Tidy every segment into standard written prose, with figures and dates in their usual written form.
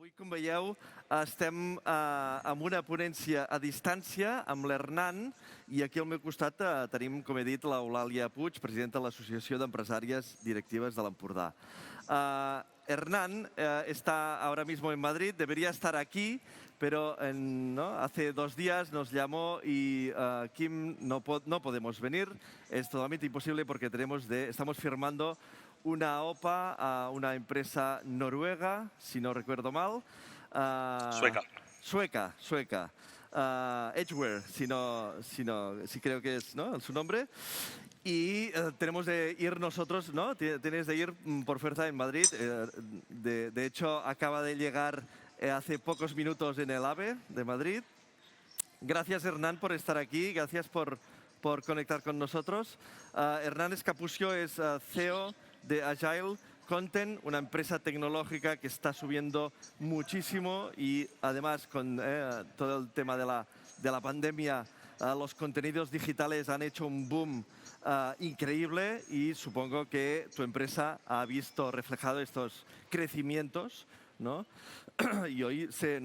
Avui, com veieu, estem amb una ponència a distància amb l'Hernan i aquí al meu costat tenim, com he dit, l'Eulàlia Puig, presidenta de l'Associació d'Empresàries Directives de l'Empordà. Hernán está ahora mismo en Madrid, debería estar aquí, pero hace 2 días nos llamó y Kim, no podemos venir, es totalmente imposible porque estamos firmando una OPA a una empresa noruega, si no recuerdo mal. Sueca. Edgeware, si creo que es, ¿no?, su nombre. Y tenemos de ir nosotros, ¿no? Tienes de ir por fuerza en Madrid. De hecho, acaba de llegar hace pocos minutos en el AVE de Madrid. Gracias, Hernán, por estar aquí. Gracias por conectar con nosotros. Hernán Escapucio es CEO de Agile Content, una empresa tecnológica que está subiendo muchísimo y además con todo el tema de la pandemia, los contenidos digitales han hecho un boom increíble y supongo que tu empresa ha visto reflejado estos crecimientos, ¿no? Y hoy se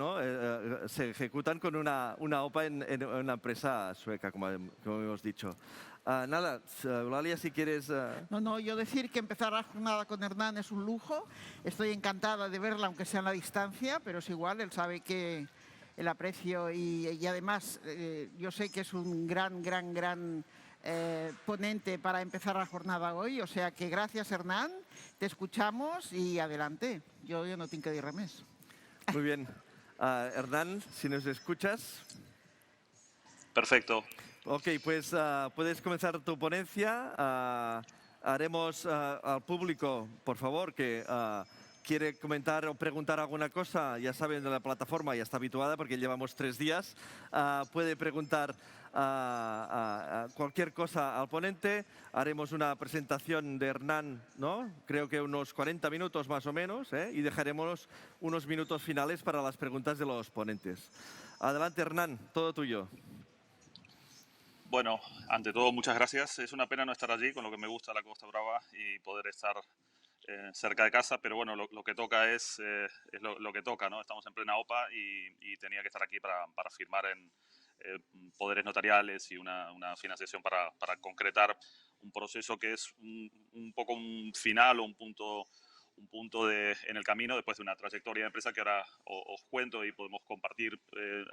ejecutan con una OPA en una empresa sueca, como hemos dicho. Nada, Eulalia, si quieres... No, yo decir que empezar la jornada con Hernán es un lujo. Estoy encantada de verla, aunque sea en la distancia, pero es igual, él sabe que el aprecio y además yo sé que es un gran ponente para empezar la jornada hoy. O sea que gracias, Hernán, te escuchamos y adelante. Yo no tengo que decir más. Muy bien. Hernán, si nos escuchas. Perfecto. Ok, pues puedes comenzar tu ponencia. Haremos al público, por favor, que quiere comentar o preguntar alguna cosa, ya saben, de la plataforma ya está habituada porque llevamos 3 días. Puede preguntar cualquier cosa al ponente. Haremos una presentación de Hernán, ¿no? Creo que unos 40 minutos más o menos, y dejaremos unos minutos finales para las preguntas de los ponentes. Adelante, Hernán, todo tuyo. Bueno, ante todo, muchas gracias. Es una pena no estar allí, con lo que me gusta la Costa Brava y poder estar cerca de casa, pero bueno, lo que toca es lo que toca, ¿no? Estamos en plena OPA y tenía que estar aquí para firmar en poderes notariales y una financiación para concretar un proceso que es un poco un final o un punto en el camino después de una trayectoria de empresa que ahora os cuento y podemos compartir,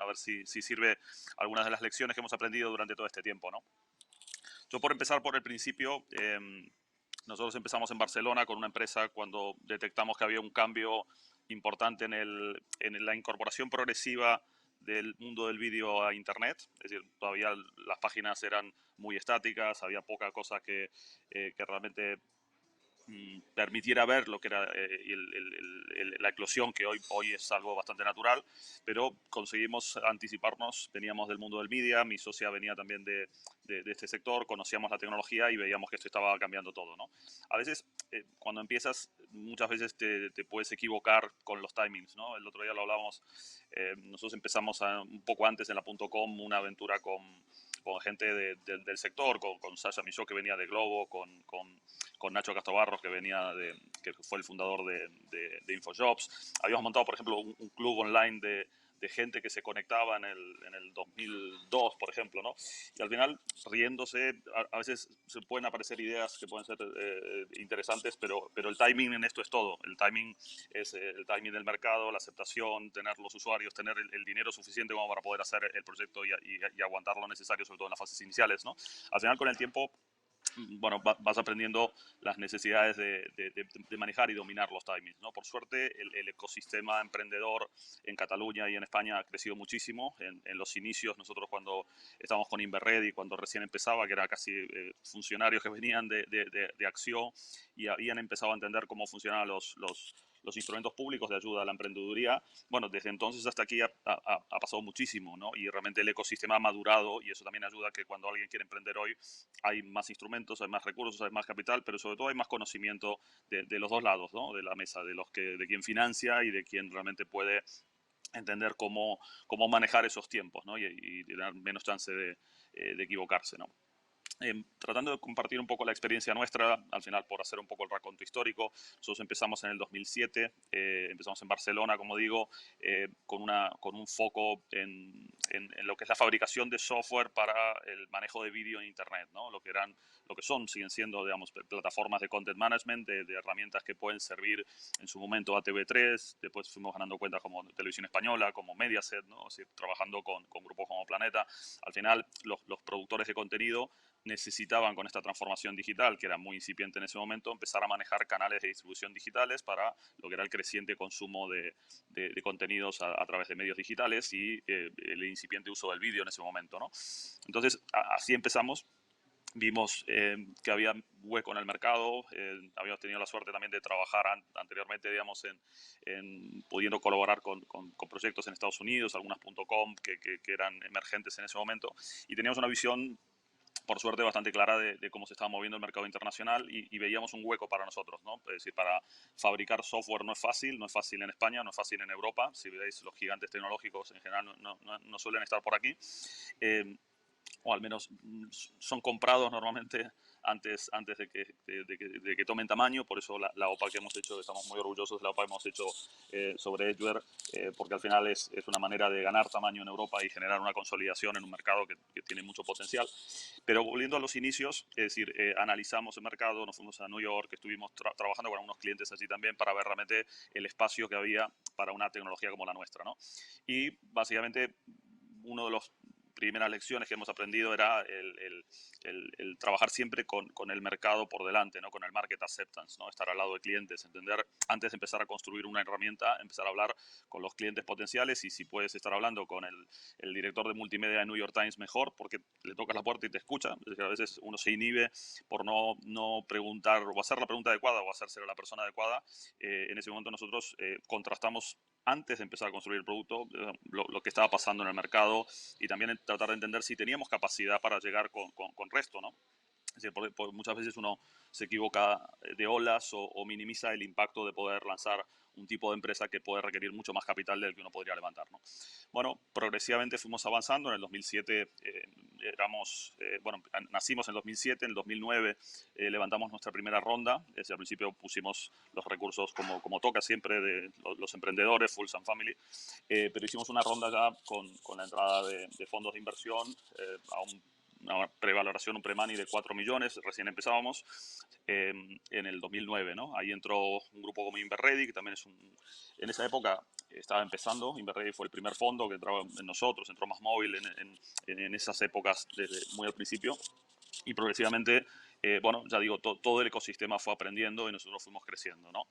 a ver si sirve algunas de las lecciones que hemos aprendido durante todo este tiempo, ¿no? Yo, por empezar por el principio, nosotros empezamos en Barcelona con una empresa cuando detectamos que había un cambio importante en la incorporación progresiva del mundo del vídeo a Internet. Es decir, todavía las páginas eran muy estáticas, había poca cosa que realmente permitiera ver lo que era la eclosión, que hoy es algo bastante natural, pero conseguimos anticiparnos. Veníamos del mundo del media, mi socia venía también de este sector, conocíamos la tecnología y veíamos que esto estaba cambiando todo, ¿no? A veces, cuando empiezas, muchas veces te puedes equivocar con los timings, ¿no? El otro día lo hablábamos, nosotros empezamos un poco antes en la .com una aventura con gente del sector, con Sasha Milló, que venía de Globo, con Nacho Castrobarros, que fue el fundador de InfoJobs. Habíamos montado, por ejemplo, un club online de gente que se conectaba en el 2002, por ejemplo, ¿no? Y al final, riéndose, a veces se pueden aparecer ideas que pueden ser interesantes, pero el timing en esto es todo. El timing es el timing del mercado, la aceptación, tener los usuarios, tener el dinero suficiente como para poder hacer el proyecto y aguantar lo necesario, sobre todo en las fases iniciales, ¿no? Al final, con el tiempo, bueno, vas aprendiendo las necesidades de manejar y dominar los timings, ¿no? Por suerte, el ecosistema emprendedor en Cataluña y en España ha crecido muchísimo. En los inicios, nosotros cuando estábamos con Inverred y cuando recién empezaba, que era casi funcionarios que venían de Acción y habían empezado a entender cómo funcionaban los instrumentos públicos de ayuda a la emprendeduría, bueno, desde entonces hasta aquí ha pasado muchísimo, ¿no? Y realmente el ecosistema ha madurado y eso también ayuda a que cuando alguien quiere emprender hoy hay más instrumentos, hay más recursos, hay más capital, pero sobre todo hay más conocimiento de los dos lados, ¿no? De la mesa, de quien financia y de quien realmente puede entender cómo manejar esos tiempos, ¿no? Y tener menos chance de equivocarse, ¿no? tratando de compartir un poco la experiencia nuestra, al final por hacer un poco el raconto histórico. Nosotros empezamos en el 2007, empezamos en Barcelona, como digo, con un foco en lo que es la fabricación de software para el manejo de vídeo en Internet, ¿no? Lo que siguen siendo, digamos, plataformas de content management, de herramientas que pueden servir en su momento a TV3, después fuimos ganando cuentas como Televisión Española, como Mediaset, ¿no? O sea, trabajando con grupos como Planeta. Al final, los productores de contenido necesitaban, con esta transformación digital, que era muy incipiente en ese momento, empezar a manejar canales de distribución digitales para lo que era el creciente consumo de contenidos a través de medios digitales y el incipiente uso del vídeo en ese momento, ¿no? Entonces, así empezamos. Vimos que había hueco en el mercado, habíamos tenido la suerte también de trabajar anteriormente, digamos, pudiendo colaborar con proyectos en Estados Unidos, algunas .com que eran emergentes en ese momento, y teníamos una visión, por suerte, bastante clara de cómo se estaba moviendo el mercado internacional y veíamos un hueco para nosotros, ¿no? Es decir, para fabricar software no es fácil en España, no es fácil en Europa. Si veis, los gigantes tecnológicos en general no suelen estar por aquí. O al menos son comprados normalmente antes de que tomen tamaño. Por eso la OPA que hemos hecho, estamos muy orgullosos de la OPA que hemos hecho sobre Edgeware, porque al final es una manera de ganar tamaño en Europa y generar una consolidación en un mercado que tiene mucho potencial. Pero volviendo a los inicios, es decir, analizamos el mercado, nos fuimos a New York, estuvimos trabajando con algunos clientes allí también para ver realmente el espacio que había para una tecnología como la nuestra, ¿no? Y básicamente uno de los primeras lecciones que hemos aprendido era el trabajar siempre con el mercado por delante, ¿no? Con el market acceptance, ¿no? Estar al lado de clientes, entender, antes de empezar a construir una herramienta, empezar a hablar con los clientes potenciales, y si puedes estar hablando con el director de multimedia de New York Times, mejor, porque le tocas la puerta y te escucha. Es decir, a veces uno se inhibe por no preguntar o hacer la pregunta adecuada o hacérsela a la persona adecuada. En ese momento nosotros contrastamos antes de empezar a construir el producto, lo que estaba pasando en el mercado, y también tratar de entender si teníamos capacidad para llegar con resto, ¿no? Es decir, porque muchas veces uno se equivoca de olas o minimiza el impacto de poder lanzar un tipo de empresa que puede requerir mucho más capital del que uno podría levantar, ¿no? Bueno, progresivamente fuimos avanzando. En el 2007 nacimos en el 2007, en el 2009 levantamos nuestra primera ronda. Desde al principio pusimos los recursos como toca siempre de los emprendedores, Fools and Family, pero hicimos una ronda ya con la entrada de fondos de inversión a una prevaloración, un pre-money de 4 millones, recién empezábamos en el 2009, ¿no? Ahí entró un grupo como Inverready, que también en esa época estaba empezando. Inverready fue el primer fondo que entraba en nosotros, entró Más Móvil en esas épocas desde muy al principio, y progresivamente, ya digo, todo el ecosistema fue aprendiendo y nosotros fuimos creciendo, ¿no?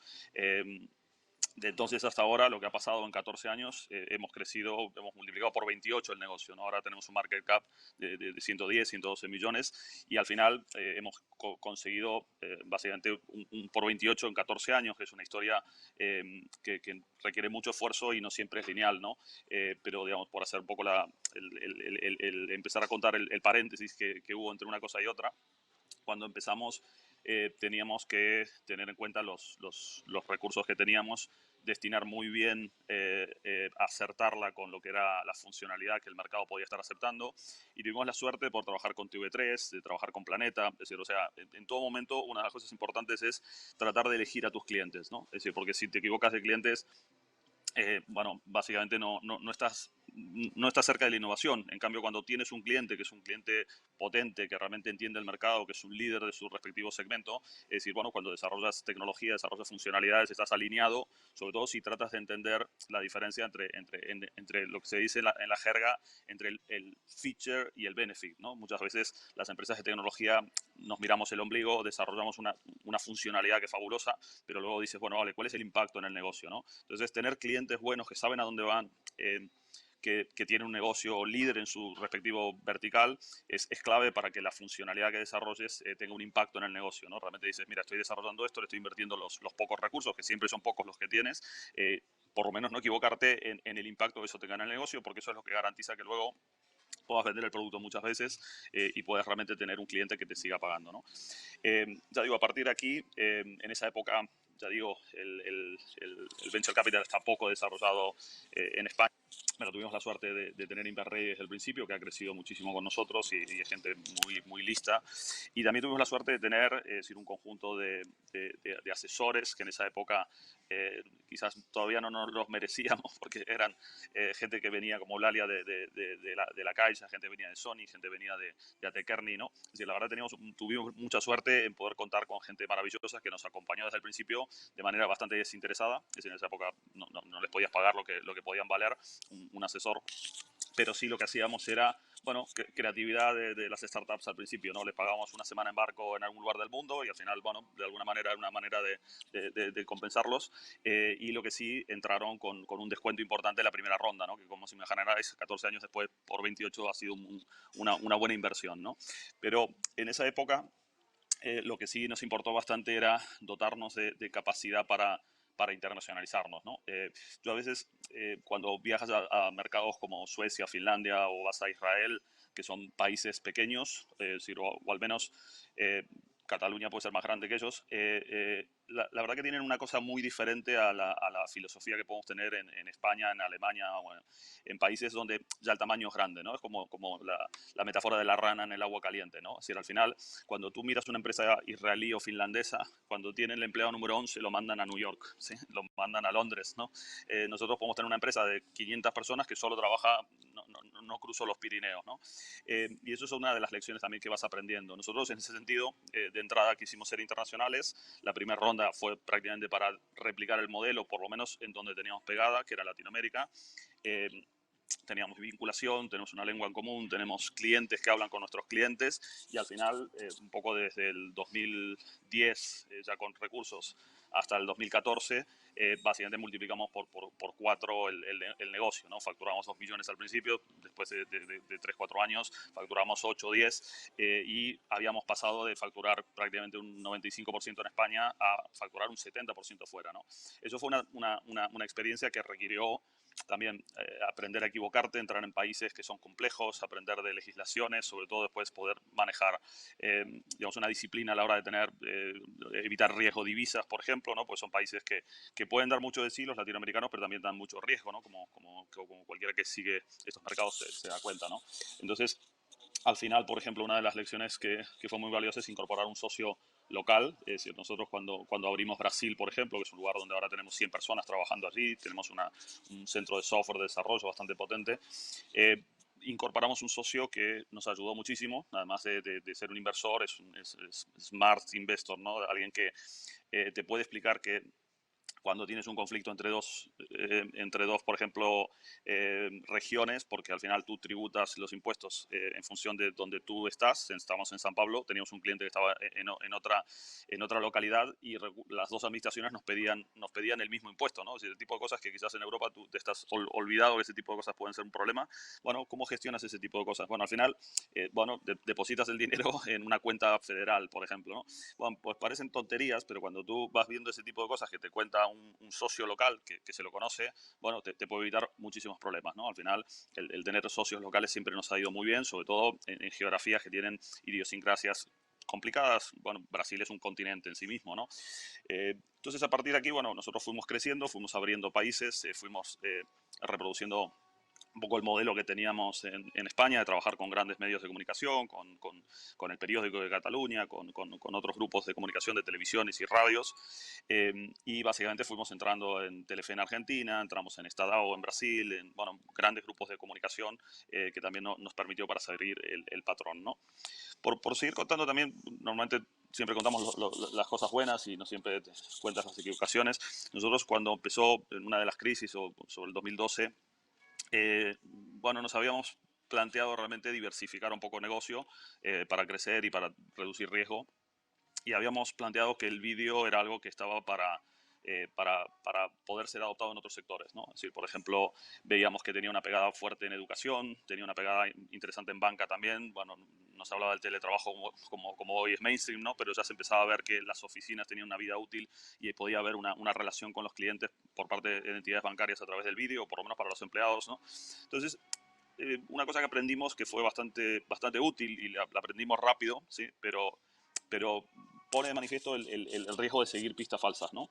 De entonces hasta ahora, lo que ha pasado en 14 años, hemos crecido, hemos multiplicado por 28 el negocio, ¿no? Ahora tenemos un market cap de 110, 112 millones, y al final hemos conseguido básicamente un por 28 en 14 años, que es una historia que requiere mucho esfuerzo y no siempre es lineal, ¿no? Pero, digamos, por hacer un poco empezar a contar el paréntesis que hubo entre una cosa y otra, cuando empezamos teníamos que tener en cuenta los recursos que teníamos, destinar muy bien, acertarla con lo que era la funcionalidad que el mercado podía estar aceptando, y tuvimos la suerte por trabajar con TV3, de trabajar con Planeta. Es decir, o sea, en todo momento una de las cosas importantes es tratar de elegir a tus clientes, ¿no? Es decir, porque si te equivocas de clientes, básicamente no estás cerca de la innovación. En cambio, cuando tienes un cliente que es un cliente potente, que realmente entiende el mercado, que es un líder de su respectivo segmento, es decir, bueno, cuando desarrollas tecnología, desarrollas funcionalidades, estás alineado, sobre todo si tratas de entender la diferencia entre lo que se dice en la jerga, entre el feature y el benefit, ¿no? Muchas veces las empresas de tecnología nos miramos el ombligo, desarrollamos una funcionalidad que es fabulosa, pero luego dices, bueno, vale, ¿cuál es el impacto en el negocio, ¿no? Entonces, tener clientes buenos que saben a dónde van, que tienen un negocio líder en su respectivo vertical, es clave para que la funcionalidad que desarrolles tenga un impacto en el negocio, ¿no? Realmente dices, mira, estoy desarrollando esto, le estoy invirtiendo los pocos recursos, que siempre son pocos los que tienes, por lo menos no equivocarte en el impacto que eso tenga en el negocio, porque eso es lo que garantiza que luego puedas vender el producto muchas veces y puedas realmente tener un cliente que te siga pagando, ¿no? Ya digo, a partir de aquí, en esa época ya digo, el venture capital está poco desarrollado en España. Bueno, tuvimos la suerte de tener Inverrey desde el principio, que ha crecido muchísimo con nosotros y es gente muy, muy lista. Y también tuvimos la suerte de tener decir, un conjunto de asesores que en esa época quizás todavía no nos los merecíamos, porque eran gente que venía como Lalia de la Caixa, gente venía de Sony, gente venía de Atekerni, ¿no? Es decir, la verdad tuvimos mucha suerte en poder contar con gente maravillosa que nos acompañó desde el principio de manera bastante desinteresada. Es decir, en esa época no les podías pagar lo que podían valer un asesor, pero sí lo que hacíamos era, bueno, creatividad de las startups al principio, ¿no? Les pagábamos una semana en barco en algún lugar del mundo y al final, bueno, de alguna manera era una manera de compensarlos. Y lo que sí, entraron con un descuento importante en la primera ronda, ¿no? Que como si me imagináis, 14 años después, por 28 ha sido una buena inversión, ¿no? Pero en esa época lo que sí nos importó bastante era dotarnos de capacidad para internacionalizarnos, ¿no? Yo a veces, cuando viajas a mercados como Suecia, Finlandia o vas a Israel, que son países pequeños, o al menos Cataluña puede ser más grande que ellos, la verdad que tienen una cosa muy diferente a la filosofía que podemos tener en España, en Alemania o en países donde ya el tamaño es grande, ¿no? Es como la metáfora de la rana en el agua caliente, ¿no? Es decir, al final, cuando tú miras una empresa israelí o finlandesa, cuando tienen el empleado número 11 lo mandan a New York, ¿sí? Lo mandan a Londres, ¿no? Nosotros podemos tener una empresa de 500 personas que solo trabaja, no cruzo los Pirineos, ¿no? Y eso es una de las lecciones también que vas aprendiendo. Nosotros, en ese sentido, de entrada quisimos ser internacionales. La primera ronda fue prácticamente para replicar el modelo, por lo menos en donde teníamos pegada, que era Latinoamérica. Teníamos vinculación, tenemos una lengua en común, tenemos clientes que hablan con nuestros clientes y al final, un poco desde el 2010, ya con recursos, hasta el 2014, básicamente multiplicamos por 4 el negocio, ¿no? Facturamos 2 millones al principio, después de 3, 4 años facturamos 8, 10 y habíamos pasado de facturar prácticamente un 95% en España a facturar un 70% fuera, ¿no? Eso fue una experiencia que requirió también aprender a equivocarte, entrar en países que son complejos, aprender de legislaciones, sobre todo después poder manejar, digamos, una disciplina a la hora de tener, evitar riesgo de divisas, por ejemplo, ¿no? Pues son países que pueden dar mucho de sí, los latinoamericanos, pero también dan mucho riesgo, ¿no? Como cualquiera que sigue estos mercados se da cuenta, ¿no? Entonces, al final, por ejemplo, una de las lecciones que fue muy valiosa es incorporar un socio local. Es decir, nosotros cuando abrimos Brasil, por ejemplo, que es un lugar donde ahora tenemos 100 personas trabajando allí, tenemos un centro de software de desarrollo bastante potente, incorporamos un socio que nos ayudó muchísimo, además de ser un inversor, es smart investor, ¿no? Alguien que te puede explicar que cuando tienes un conflicto entre dos, por ejemplo, regiones, porque al final tú tributas los impuestos en función de donde tú estás. Estamos en San Pablo, teníamos un cliente que estaba en otra localidad y las dos administraciones nos pedían el mismo impuesto, ¿no? Es decir, el tipo de cosas que quizás en Europa tú te estás olvidado que ese tipo de cosas pueden ser un problema. Bueno, ¿cómo gestionas ese tipo de cosas? Bueno, al final, depositas el dinero en una cuenta federal, por ejemplo, ¿no? Bueno, pues parecen tonterías, pero cuando tú vas viendo ese tipo de cosas que te cuenta un socio local que se lo conoce, bueno, te puede evitar muchísimos problemas, ¿no? Al final, el tener socios locales siempre nos ha ido muy bien, sobre todo en geografías que tienen idiosincrasias complicadas. Bueno, Brasil es un continente en sí mismo, ¿no? Entonces, a partir de aquí, bueno, nosotros fuimos creciendo, fuimos abriendo países, fuimos reproduciendo un poco el modelo que teníamos en España de trabajar con grandes medios de comunicación, con el periódico de Cataluña, con otros grupos de comunicación de televisiones y radios. Y básicamente fuimos entrando en Telefe en Argentina, entramos en Estadao en Brasil, en grandes grupos de comunicación que también nos permitió para seguir el patrón, ¿no? Por seguir contando también, normalmente siempre contamos las cosas buenas y no siempre te cuentas las equivocaciones. Nosotros cuando empezó en una de las crisis, o sobre el 2012, nos habíamos planteado realmente diversificar un poco el negocio para crecer y para reducir riesgo. Y habíamos planteado que el vídeo era algo que estaba para poder ser adoptado en otros sectores, ¿no? Es decir, por ejemplo, veíamos que tenía una pegada fuerte en educación, tenía una pegada interesante en banca también. Bueno, nos hablaba del teletrabajo como hoy es mainstream, ¿no? Pero ya se empezaba a ver que las oficinas tenían una vida útil y podía haber una relación con los clientes por parte de entidades bancarias a través del vídeo, o por lo menos para los empleados, ¿no? Entonces, una cosa que aprendimos que fue bastante útil y la aprendimos rápido, ¿sí? Pero pone de manifiesto el riesgo de seguir pistas falsas, ¿no?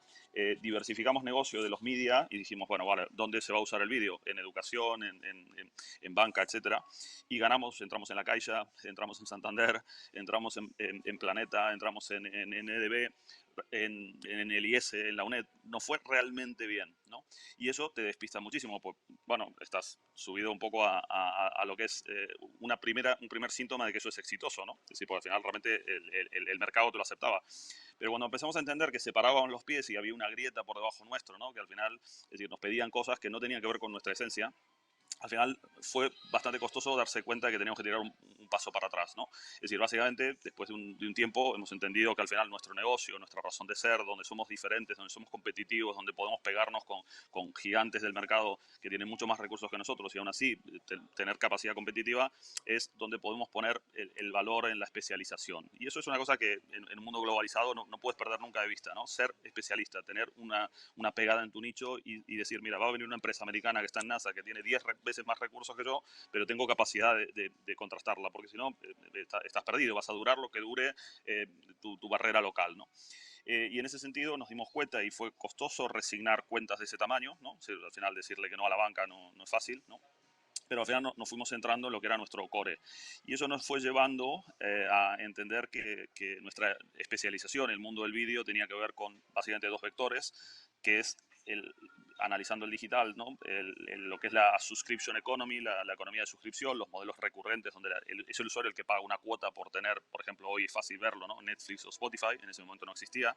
Diversificamos negocio de los media y dijimos, bueno, vale, ¿dónde se va a usar el vídeo? En educación, en banca, etcétera. Y ganamos, entramos en La Caixa, entramos en Santander, entramos en Planeta, entramos en EDB, en el IS, en la UNED. Nos fue realmente bien, ¿no? Y eso te despista muchísimo, pues, bueno, estás subido un poco a lo que es un primer síntoma de que eso es exitoso, ¿no? Es decir, porque al final realmente el mercado te lo aceptaba. Pero cuando empezamos a entender que se paraban los pies y había una grieta por debajo nuestro, ¿no? Que al final, es decir, nos pedían cosas que no tenían que ver con nuestra esencia, al final fue bastante costoso darse cuenta de que teníamos que tirar un paso para atrás, ¿no? Es decir, básicamente, después de un tiempo, hemos entendido que al final nuestro negocio, nuestra razón de ser, donde somos diferentes, donde somos competitivos, donde podemos pegarnos con gigantes del mercado que tienen mucho más recursos que nosotros y aún así tener capacidad competitiva, es donde podemos poner el valor en la especialización. Y eso es una cosa que en un mundo globalizado no puedes perder nunca de vista, ¿no? Ser especialista, tener una pegada en tu nicho y decir, mira, va a venir una empresa americana que está en NASA, que tiene 10 veces más recursos que yo, pero tengo capacidad de contrastarla, porque si no, estás perdido, vas a durar lo que dure tu barrera local, ¿no? Y en ese sentido nos dimos cuenta y fue costoso resignar cuentas de ese tamaño, ¿no? O sea, al final decirle que no a la banca no es fácil, ¿no? Pero al final nos fuimos centrando en lo que era nuestro core. Y eso nos fue llevando a entender que nuestra especialización, el mundo del vídeo, tenía que ver con básicamente dos vectores, que es analizando el digital, ¿no? Lo que es la subscription economy, la economía de suscripción, los modelos recurrentes, donde es el usuario el que paga una cuota por tener, por ejemplo, hoy es fácil verlo, ¿no? Netflix o Spotify, en ese momento no existía,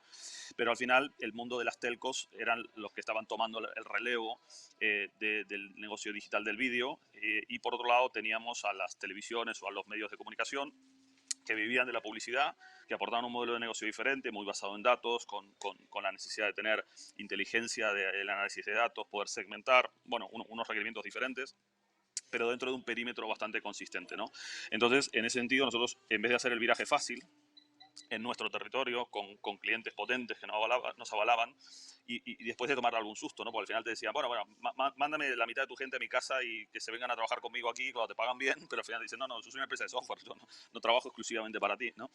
pero al final el mundo de las telcos eran los que estaban tomando el relevo del negocio digital del vídeo, y por otro lado teníamos a las televisiones o a los medios de comunicación que vivían de la publicidad, que aportaban un modelo de negocio diferente, muy basado en datos, con la necesidad de tener inteligencia del análisis de datos, poder segmentar, bueno, unos requerimientos diferentes, pero dentro de un perímetro bastante consistente, ¿no? Entonces, en ese sentido, nosotros, en vez de hacer el viraje fácil, en nuestro territorio, con clientes potentes que nos avalaban, y después de tomar algún susto, ¿no? Porque al final te decían, bueno, mándame la mitad de tu gente a mi casa y que se vengan a trabajar conmigo aquí cuando te pagan bien, pero al final dicen, no, yo soy una empresa de software, yo no trabajo exclusivamente para ti, ¿no?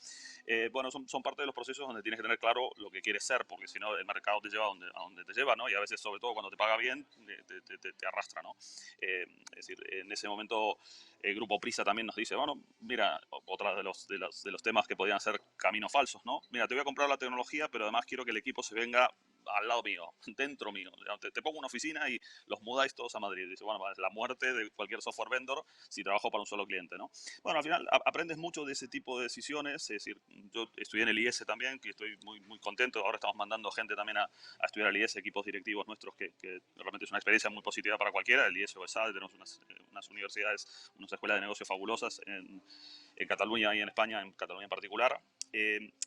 Bueno, son parte de los procesos donde tienes que tener claro lo que quieres ser, porque si no, el mercado te lleva a donde te lleva, ¿no? Y a veces, sobre todo, cuando te paga bien, te arrastra, ¿no? Es decir, en ese momento el Grupo Prisa también nos dice, bueno, mira, otra de los temas que podían ser caminos falsos, ¿no? Mira, te voy a comprar la tecnología, pero además quiero que el equipo se venga al lado mío, dentro mío. Te pongo una oficina y los mudáis todos a Madrid. Dice, bueno, es la muerte de cualquier software vendor si trabajo para un solo cliente, ¿no? Bueno, al final aprendes mucho de ese tipo de decisiones. Es decir, yo estudié en el IS también, que estoy muy contento. Ahora estamos mandando gente también a estudiar al IS, equipos directivos nuestros, que realmente es una experiencia muy positiva para cualquiera. El IS o ESADE, tenemos unas universidades, unas escuelas de negocios fabulosas en Cataluña y en España, en Cataluña en particular.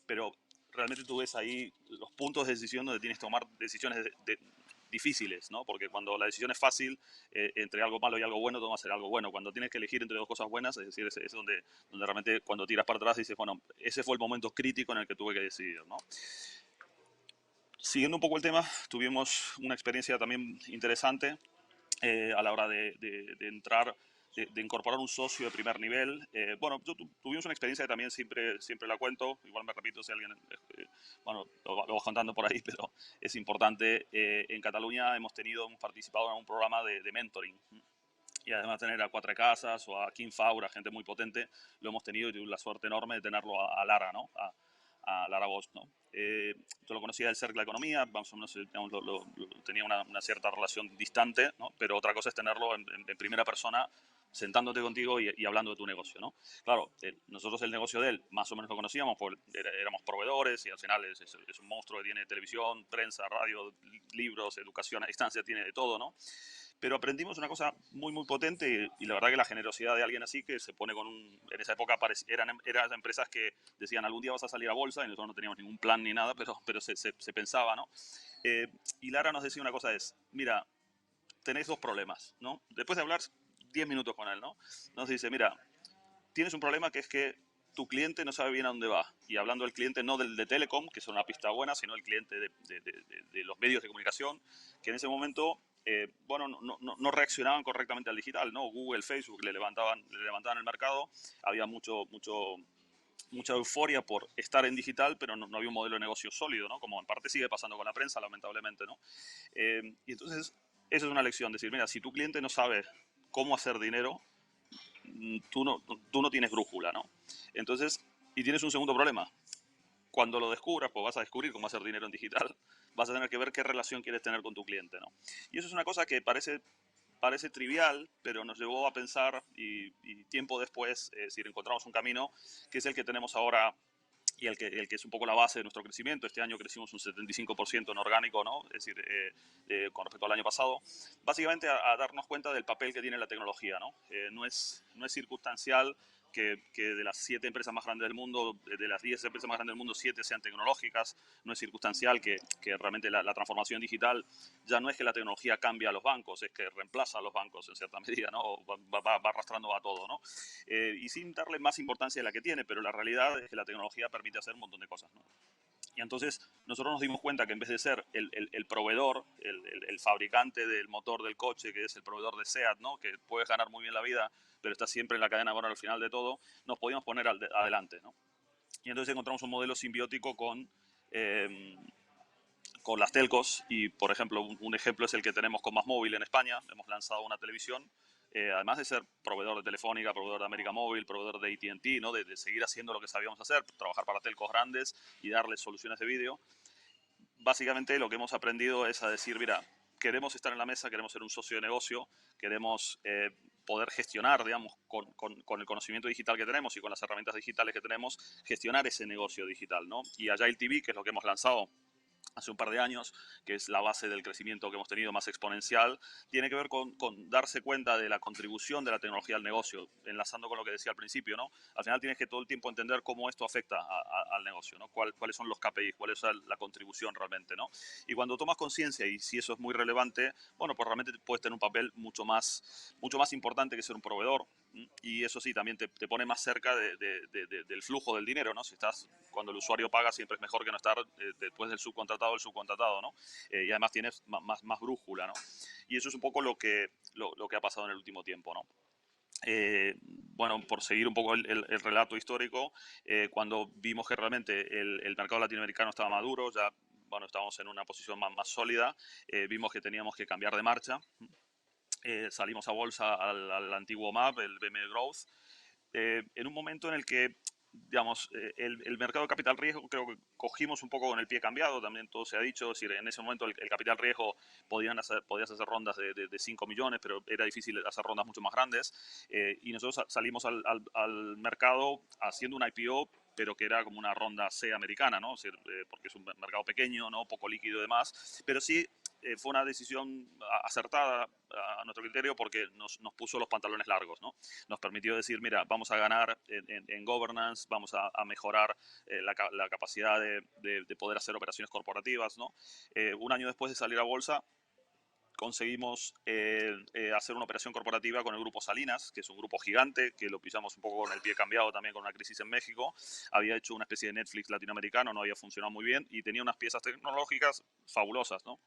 Pero realmente tú ves ahí los puntos de decisión donde tienes que tomar decisiones difíciles, ¿no? Porque cuando la decisión es fácil, entre algo malo y algo bueno, tomas hacer algo bueno. Cuando tienes que elegir entre dos cosas buenas, es decir, es donde realmente cuando tiras para atrás dices, bueno, ese fue el momento crítico en el que tuve que decidir, ¿no? Siguiendo un poco el tema, tuvimos una experiencia también interesante a la hora de entrar, de incorporar un socio de primer nivel. Bueno, tuvimos una experiencia que también siempre la cuento, igual me repito si alguien, bueno, lo vamos contando por ahí, pero es importante. En Cataluña hemos participado en un programa de mentoring. Y además de tener a Cuatro Casas o a Kim Faura, gente muy potente, lo hemos tenido y tuve la suerte enorme de tenerlo a Lara, ¿no? A Lara Bosch, ¿no? Yo lo conocía del cercle de economía, más o menos digamos, tenía una cierta relación distante, ¿no? Pero otra cosa es tenerlo en primera persona, sentándote contigo y hablando de tu negocio, ¿no? Claro, nosotros el negocio de él más o menos lo conocíamos, porque éramos proveedores y al final es un monstruo que tiene televisión, prensa, radio, libros, educación a distancia, tiene de todo, ¿no? Pero aprendimos una cosa muy potente y la verdad que la generosidad de alguien así que se pone con en esa época eran empresas que decían algún día vas a salir a bolsa y nosotros no teníamos ningún plan ni nada, pero se pensaba, ¿no? Y Lara nos decía una cosa mira, tenéis dos problemas, ¿no? Después de hablar 10 minutos con él, ¿no? Nos dice, mira, tienes un problema que es que tu cliente no sabe bien a dónde va. Y hablando del cliente no del de Telecom, que es una pista buena, sino el cliente de los medios de comunicación, que en ese momento, bueno, no reaccionaban correctamente al digital, ¿no? Google, Facebook le levantaban el mercado, había mucho mucha euforia por estar en digital, pero no había un modelo de negocio sólido, ¿no? Como en parte sigue pasando con la prensa, lamentablemente, ¿no? Y entonces, eso es una lección, decir, mira, si tu cliente no sabe cómo hacer dinero, tú no tienes brújula, ¿no? Entonces, y tienes un segundo problema. Cuando lo descubras, pues vas a descubrir cómo hacer dinero en digital, vas a tener que ver qué relación quieres tener con tu cliente, ¿no? Y eso es una cosa que parece trivial, pero nos llevó a pensar y tiempo después, es decir, encontramos un camino que es el que tenemos ahora y el que es un poco la base de nuestro crecimiento. Este año crecimos un 75% en orgánico, ¿no? Es decir, con respecto al año pasado, básicamente a darnos cuenta del papel que tiene la tecnología, ¿no? No es circunstancial que de las 7 empresas más grandes del mundo, de las 10 empresas más grandes del mundo, 7 sean tecnológicas. No es circunstancial que realmente la transformación digital ya no es que la tecnología cambie a los bancos, es que reemplaza a los bancos en cierta medida, ¿no? O va arrastrando a todo, ¿no? Y sin darle más importancia de la que tiene, pero la realidad es que la tecnología permite hacer un montón de cosas, ¿no? Y entonces nosotros nos dimos cuenta que en vez de ser el proveedor, el fabricante del motor del coche, que es el proveedor de SEAT, ¿no? Que puede ganar muy bien la vida, pero está siempre en la cadena bueno al final de todo, nos podíamos poner adelante, ¿no? Y entonces encontramos un modelo simbiótico eh, con las telcos y, por ejemplo, un ejemplo es el que tenemos con MásMóvil en España. Hemos lanzado una televisión, además de ser proveedor de Telefónica, proveedor de América Móvil, proveedor de AT&T, ¿no? De seguir haciendo lo que sabíamos hacer, trabajar para telcos grandes y darles soluciones de vídeo. Básicamente lo que hemos aprendido es a decir, mira, queremos estar en la mesa, queremos ser un socio de negocio, queremos poder gestionar, digamos, con el conocimiento digital que tenemos y con las herramientas digitales que tenemos, gestionar ese negocio digital, ¿no? Y Agile TV, que es lo que hemos lanzado hace un par de años, que es la base del crecimiento que hemos tenido más exponencial, tiene que ver con darse cuenta de la contribución de la tecnología al negocio, enlazando con lo que decía al principio, ¿no? Al final tienes que todo el tiempo entender cómo esto afecta al negocio, ¿no? ¿Cuáles son los KPIs? ¿Cuál es la contribución realmente, ¿no? Y cuando tomas conciencia, y si eso es muy relevante, bueno, pues realmente puedes tener un papel mucho más importante que ser un proveedor. Y eso sí, también te pone más cerca del flujo del dinero, ¿no? Si estás, cuando el usuario paga, siempre es mejor que no estar después del subcontratado, el subcontratado, ¿no? Y además tienes más brújula, ¿no? Y eso es un poco lo que ha pasado en el último tiempo, ¿no? Bueno, por seguir un poco el relato histórico, cuando vimos que realmente el mercado latinoamericano estaba maduro, ya, bueno, estábamos en una posición más sólida, vimos que teníamos que cambiar de marcha. Salimos a bolsa al antiguo MAP, el BM Growth, en un momento en el que, digamos, el mercado de capital riesgo creo que cogimos un poco con el pie cambiado, también todo se ha dicho, es decir, en ese momento el capital riesgo podías hacer rondas de 5 millones, pero era difícil hacer rondas mucho más grandes, y nosotros salimos al mercado haciendo un IPO, pero que era como una ronda C americana, ¿no? Es decir, porque es un mercado pequeño, ¿no? Poco líquido y demás, pero sí fue una decisión acertada a nuestro criterio porque nos puso los pantalones largos, ¿no? Nos permitió decir, mira, vamos a ganar en governance, vamos a mejorar la capacidad de poder hacer operaciones corporativas, ¿no? Un año después de salir a bolsa, conseguimos hacer una operación corporativa con el grupo Salinas, que es un grupo gigante, que lo pillamos un poco con el pie cambiado también con una crisis en México. Había hecho una especie de Netflix latinoamericano, no había funcionado muy bien y tenía unas piezas tecnológicas fabulosas, ¿no?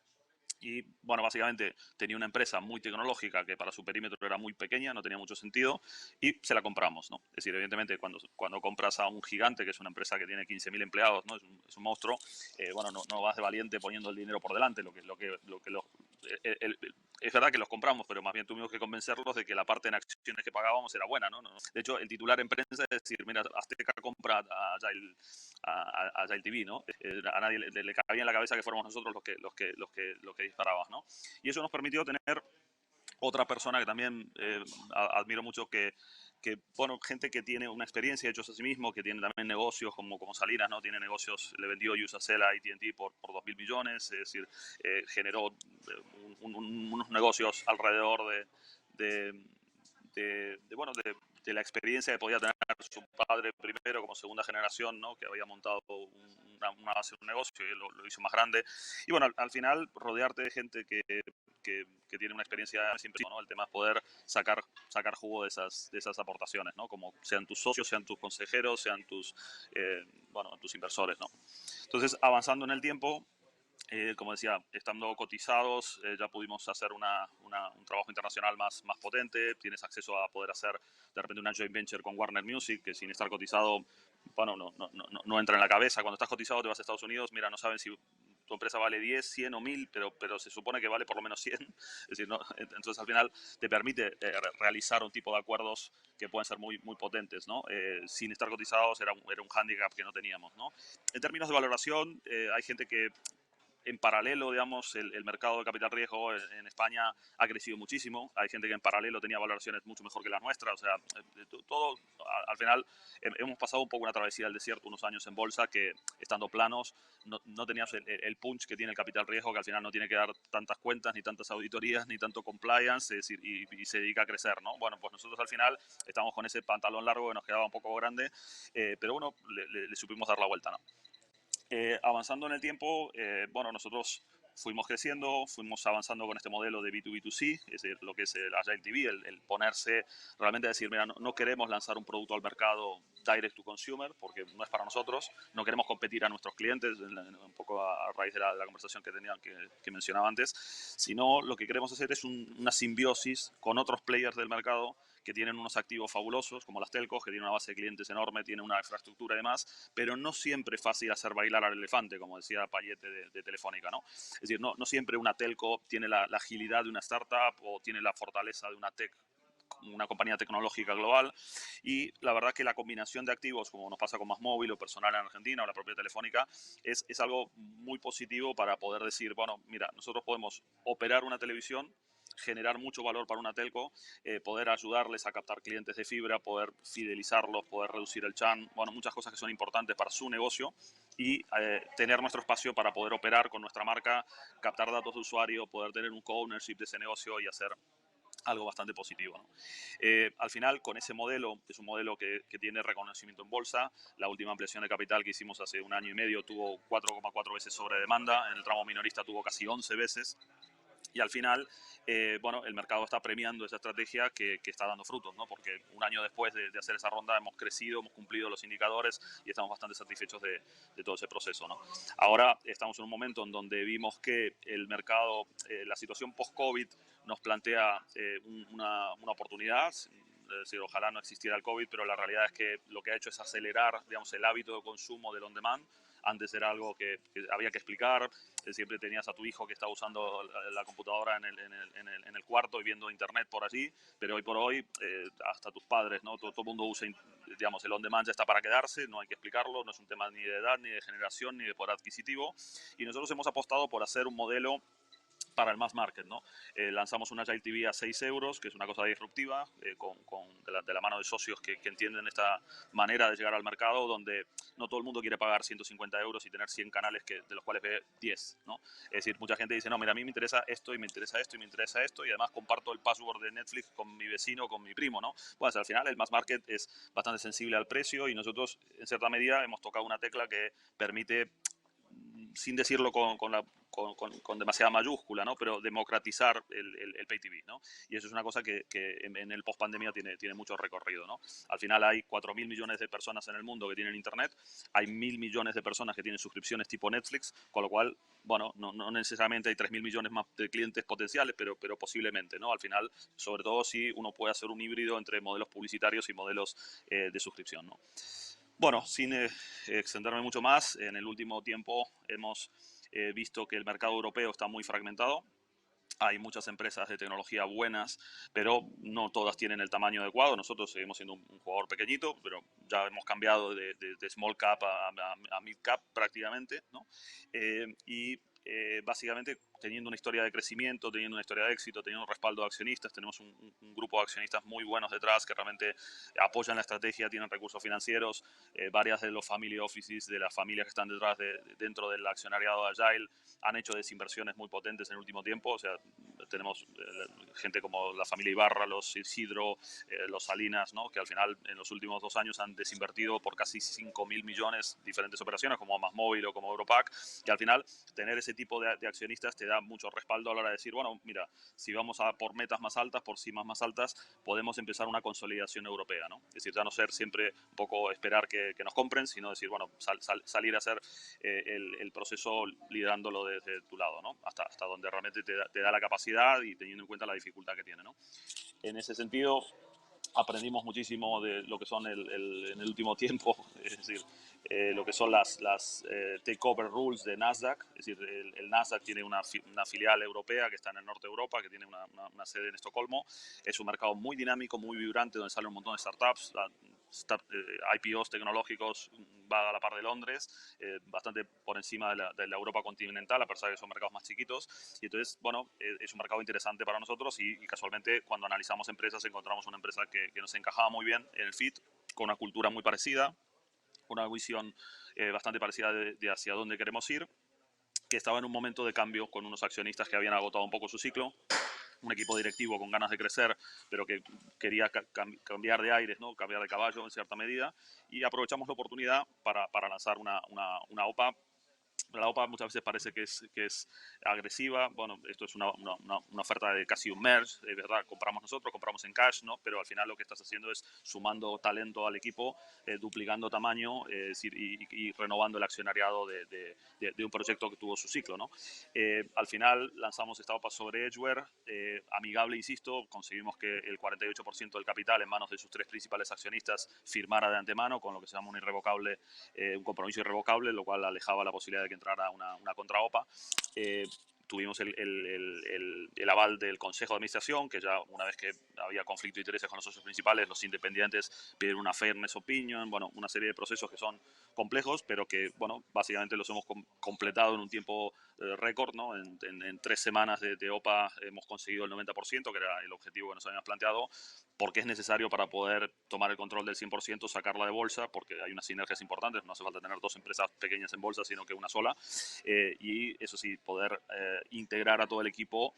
Y bueno, básicamente tenía una empresa muy tecnológica que para su perímetro era muy pequeña, no tenía mucho sentido, y se la compramos, ¿no? Es decir, evidentemente cuando compras a un gigante, que es una empresa que tiene 15.000 empleados, ¿no? Es un monstruo, bueno, no vas de valiente poniendo el dinero por delante, es verdad que los compramos, pero más bien tuvimos que convencerlos de que la parte en acciones que pagábamos era buena, ¿no? De hecho, el titular en prensa es decir, mira, Azteca compra a Agile TV, ¿no? A nadie le cabía en la cabeza que fuéramos nosotros los que disparábamos, ¿no? Y eso nos permitió tener otra persona que también admiro mucho, bueno, gente que tiene una experiencia hechos a sí mismo, que tiene también negocios como Salinas, ¿no? Tiene negocios, le vendió Usacell a AT&T por 2.000 millones, es decir, generó unos negocios alrededor bueno, de la experiencia que podía tener su padre primero como segunda generación, ¿no? Que había montado una base de un negocio y lo hizo más grande. Y bueno, al final, rodearte de gente que tiene una experiencia siempre, ¿no? El tema es poder sacar jugo de esas aportaciones, ¿no? Como sean tus socios, sean tus consejeros, sean bueno, tus inversores, ¿no? Entonces, avanzando en el tiempo, como decía, estando cotizados, ya pudimos hacer un trabajo internacional más potente. Tienes acceso a poder hacer de repente una joint venture con Warner Music, que sin estar cotizado bueno, no entra en la cabeza. Cuando estás cotizado te vas a Estados Unidos, mira, no saben si tu empresa vale 10, 100 o 1000, pero se supone que vale por lo menos 100. Es decir, ¿no? Entonces al final te permite realizar un tipo de acuerdos que pueden ser muy potentes, ¿no? Sin estar cotizados era un hándicap que no teníamos, ¿no? En términos de valoración, hay gente que en paralelo, digamos, el mercado de capital riesgo en España ha crecido muchísimo. Hay gente que en paralelo tenía valoraciones mucho mejor que las nuestras. O sea, todo, al final, hemos pasado un poco una travesía del desierto unos años en bolsa que, estando planos, no tenías el punch que tiene el capital riesgo, que al final no tiene que dar tantas cuentas, ni tantas auditorías, ni tanto compliance, es decir, y se dedica a crecer, ¿no? Bueno, pues nosotros al final estamos con ese pantalón largo que nos quedaba un poco grande, pero bueno, le supimos dar la vuelta, ¿no? Avanzando en el tiempo, bueno, nosotros fuimos creciendo, fuimos avanzando con este modelo de B2B2C, es decir, lo que es el Agile TV, el ponerse realmente a decir, mira, no queremos lanzar un producto al mercado direct to consumer, porque no es para nosotros, no queremos competir a nuestros clientes, un poco a raíz de la conversación que tenían, que mencionaba antes, sino lo que queremos hacer es una simbiosis con otros players del mercado que tienen unos activos fabulosos, como las telcos, que tienen una base de clientes enorme, tienen una infraestructura y demás, pero no siempre es fácil hacer bailar al elefante, como decía Payete de Telefónica, ¿no? Es decir, no siempre una telco tiene la agilidad de una startup o tiene la fortaleza de una compañía tecnológica global, y la verdad que la combinación de activos, como nos pasa con MásMóvil o Personal en Argentina o la propia Telefónica, es algo muy positivo para poder decir, bueno, mira, nosotros podemos operar una televisión, generar mucho valor para una telco, poder ayudarles a captar clientes de fibra, poder fidelizarlos, poder reducir el churn, bueno, muchas cosas que son importantes para su negocio, y tener nuestro espacio para poder operar con nuestra marca, captar datos de usuario, poder tener un co-ownership de ese negocio y hacer algo bastante positivo, ¿no? Al final, con ese modelo, es un modelo que tiene reconocimiento en bolsa. La última ampliación de capital que hicimos hace un año y medio tuvo 4,4 veces sobre demanda, en el tramo minorista tuvo casi 11 veces. Y al final, bueno, el mercado está premiando esa estrategia que está dando frutos, ¿no? Porque un año después de hacer esa ronda hemos crecido, hemos cumplido los indicadores y estamos bastante satisfechos de todo ese proceso, ¿no? Ahora estamos en un momento en donde vimos que el mercado, la situación post-COVID nos plantea una oportunidad. Es decir, ojalá no existiera el COVID, pero la realidad es que lo que ha hecho es acelerar, digamos, el hábito de consumo del on-demand. Antes era algo que había que explicar, siempre tenías a tu hijo que estaba usando la computadora en el cuarto y viendo internet por allí, pero hoy por hoy hasta tus padres, ¿no? Todo el mundo usa, digamos, el on demand ya está para quedarse, no hay que explicarlo, no es un tema ni de edad, ni de generación, ni de poder adquisitivo, y nosotros hemos apostado por hacer un modelo para el mass market, ¿no? Lanzamos una Agile TV a 6 euros, que es una cosa disruptiva, de la mano de socios que entienden esta manera de llegar al mercado, donde no todo el mundo quiere pagar 150 euros y tener 100 canales de los cuales ve 10, ¿no? Es decir, mucha gente dice, no, mira, a mí me interesa esto y me interesa esto y me interesa esto, y además comparto el password de Netflix con mi vecino, con mi primo, ¿no? Pues al final el mass market es bastante sensible al precio, y nosotros en cierta medida hemos tocado una tecla que permite, sin decirlo con demasiada mayúscula, ¿no? Pero democratizar el pay TV, ¿no? Y eso es una cosa que en el post-pandemia tiene mucho recorrido, ¿no? Al final hay 4.000 millones de personas en el mundo que tienen internet, hay 1.000 millones de personas que tienen suscripciones tipo Netflix, con lo cual, bueno, no necesariamente hay 3.000 millones más de clientes potenciales, pero posiblemente, ¿no? Al final, sobre todo si uno puede hacer un híbrido entre modelos publicitarios y modelos de suscripción, ¿no? Bueno, sin extenderme mucho más, en el último tiempo hemos visto que el mercado europeo está muy fragmentado. Hay muchas empresas de tecnología buenas, pero no todas tienen el tamaño adecuado. Nosotros seguimos siendo un jugador pequeñito, pero ya hemos cambiado de small cap a mid cap prácticamente, ¿no? Y básicamente teniendo una historia de crecimiento, teniendo una historia de éxito, teniendo un respaldo de accionistas, tenemos un grupo de accionistas muy buenos detrás que realmente apoyan la estrategia, tienen recursos financieros, varias de los family offices de las familias que están detrás dentro del accionariado de Agile han hecho desinversiones muy potentes en el último tiempo. O sea, tenemos gente como la familia Ibarra, los Isidro, los Salinas, ¿no? Que al final en los últimos 2 años han desinvertido por casi 5.000 millones diferentes operaciones, como MásMóvil o como Europac, y al final tener ese tipo de accionistas te da mucho respaldo a la hora de decir, bueno, mira, si vamos a por metas más altas, por cimas más altas, podemos empezar una consolidación europea, ¿no? Es decir, ya no ser siempre un poco esperar que nos compren, sino decir, bueno, salir a hacer el proceso liderándolo desde tu lado, ¿no? Hasta donde realmente te da la capacidad y teniendo en cuenta la dificultad que tiene, ¿no? En ese sentido, aprendimos muchísimo de lo que son en el último tiempo, es decir, lo que son las takeover rules de Nasdaq. Es decir, el Nasdaq tiene una filial europea que está en el norte de Europa, que tiene una sede en Estocolmo. Es un mercado muy dinámico, muy vibrante, donde salen un montón de startups, IPOs tecnológicos, va a la par de Londres, bastante por encima de la Europa continental, a pesar de que son mercados más chiquitos. Y entonces, bueno, es un mercado interesante para nosotros y casualmente cuando analizamos empresas encontramos una empresa que nos encajaba muy bien en el fit, con una cultura muy parecida, una visión bastante parecida de hacia dónde queremos ir, que estaba en un momento de cambio con unos accionistas que habían agotado un poco su ciclo, un equipo directivo con ganas de crecer, pero que quería cambiar de aires, ¿no? Cambiar de caballo en cierta medida, y aprovechamos la oportunidad para lanzar una OPA. La OPA muchas veces parece que es agresiva. Bueno, esto es una oferta de casi un merge, de verdad. Compramos nosotros, compramos en cash, ¿no? Pero al final lo que estás haciendo es sumando talento al equipo, duplicando tamaño, y renovando el accionariado de un proyecto que tuvo su ciclo, ¿no? Al final lanzamos esta OPA sobre Edgeware, amigable, insisto, conseguimos que el 48% del capital en manos de sus 3 principales accionistas firmara de antemano, con lo que se llama un compromiso irrevocable, lo cual alejaba la posibilidad de que entrara una contra-OPA. Tuvimos el aval del Consejo de Administración, que ya una vez que había conflicto de intereses con los socios principales, los independientes pidieron una fairness opinion, bueno, una serie de procesos que son complejos, pero que, bueno, básicamente los hemos completado en un tiempo récord, ¿no? En 3 semanas de OPA hemos conseguido el 90%, que era el objetivo que nos habíamos planteado, porque es necesario para poder tomar el control del 100%, sacarla de bolsa, porque hay unas sinergias importantes, no hace falta tener 2 empresas pequeñas en bolsa, sino que una sola, y eso sí, poder integrar a todo el equipo